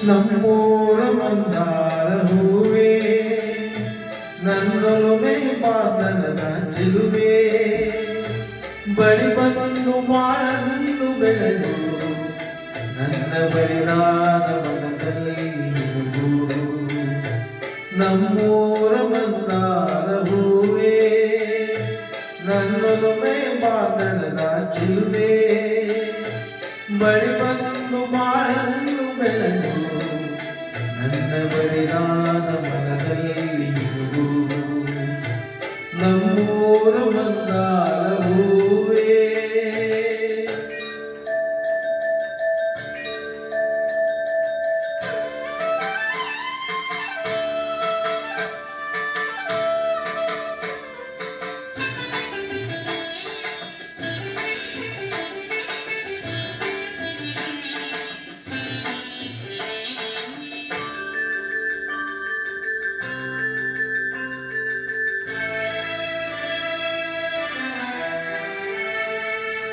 ನಮ್ಮೂರ ಮಂದಾರ ಹೂವೇ ನನ್ನೊಲುಮೆ ಪಾತನದ ಚಿಲುವೆ ಬಳಿ ಬಂದು ಬಾಳನ್ನು ಬೆಳೆದು ನನ್ನ ಬರಿದಾದ ಮನದಲ್ಲಿ ನಮ್ಮೂರ ಮಂದಾರ ಹೂವೇ ನನ್ನೊಲುಮೆ ಪಾತನದ ಚಿಲುವೆ ಬಳಿ ಬಂದು ಬಾಳನ್ನು ಬೆಳೆದು ನನ್ನ ಬರಿದಾದ ಮನದಲ್ಲಿ ನಮ್ಮೂರ ಮಂದಾರ ಹೂವೇ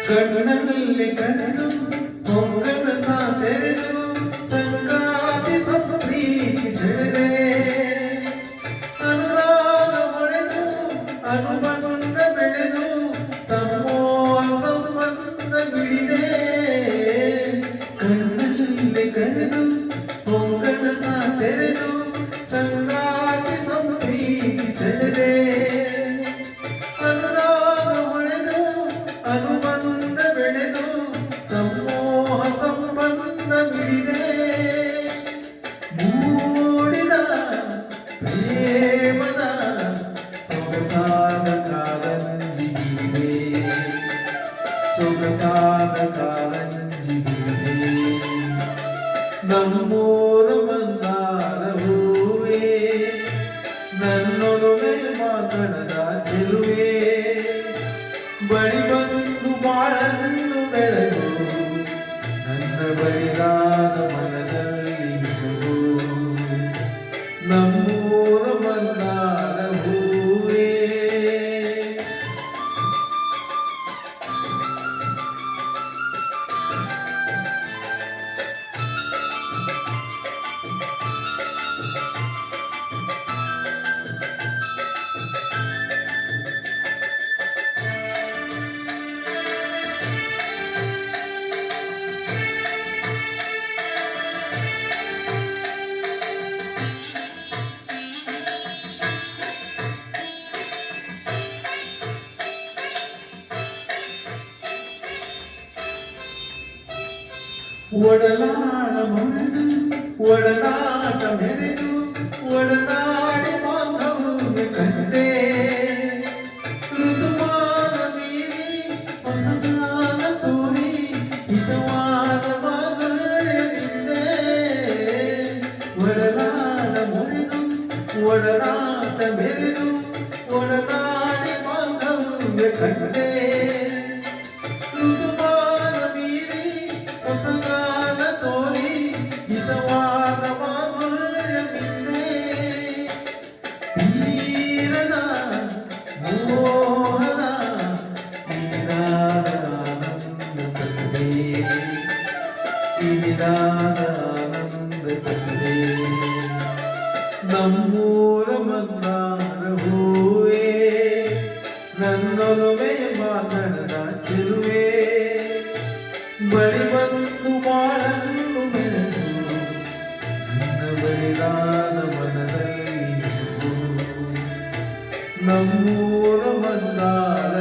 ಕಣ್ಣಲ್ಲಿ ಕರೆದು ಹೊಂಗದ ಸಾತೆರೆದು ಸಂಗಾತಿ ಸಂಪ್ರೀತಿ ಸೆಳೆದೆ ಅನುರಾಗ ಹೊಳೆದು ಅನುಬಂಧ ಬೆಳೆದು ಸಮೋಹ ಸಂಬಂಧ ಬಿಡಿದೆ ಕಣ್ಣಲ್ಲಿ ಕರೆದು ಹೊಂಗದ ಸಾತೆರೆದು ಸಂಗಾತಿ ಸಂಪ್ರೀತಿ ಸೆಳೆದೆ ಅನುಬಂಧ ಬೆಳೆದು ಸಮೋಹ ಸಂಬಂಧ ಬಿಡಿದೆ ಮೂಡಿದ ಪ್ರೇಮದ ಸೊಗಸಾದ ಕಾರಂಜಿಗಿದೆ ಸೊಗಸಾದ ಕಾರಂಜಿಗಿದೆ ನಮ್ಮೂರ ಮಂದಾರ ಹೂವೇ ನನ್ನೊಲುಮೆ ಮಾತನದ ಚೆಲುವೆ ಬಳಿ ಬಂದು ಬಾಳನ್ನು ಬೆಳೆದು ನನ್ನ ಬರಿದಾದ ಮನದಲ್ಲಿ ನಮ್ಮೂರ ಮಂದಾರ ಹೂವೇ ಒಡಲಾಡ ಮರೆದು ಒಡನಾಟ ಮೆರೆದು ಒಡನಾಡಿ ಬಾಂಧವ್ಯ ಕಂಡೆ ಋತುಮಾನ ಮೀರಿ ಹೊಸಗಾನ ತೋರಿ ಹಿತವಾದ ಮಾಧುರ್ಯವಿದೆ ಒಡಲಾಡ ಮರೆದು ಒಡನಾಟ ಮೆರೆದು ಒಡನಾಡಿ ಬಾಂಧವ್ಯ ಕಂಡೆ ಹೊಸಗಾನ ತೋರಿ ಹಿತವಾದ ಮಾಧುರ್ಯವಿದೆ ತೀರದ ಮೋಹದ ಇನಿದಾದ ಆನಂದ ತಂದೆ ಇನಿದಾದ ಆನಂದ ತಂದೆ ನಮ್ಮೂರ ಮಂದಾರ ಹೂವೇ ನನ್ನೊಲುಮೆ ಮಾತನದ ಚೆಲುವೆ ಬಳಿ ಬಂದು ಬಾಳನ್ನು ಬೆಳೆದು ನನ್ನ ಬರಿದಾದ ಮನದಲ್ಲಿ ನಮ್ಮೂರ ಮಂದಾರ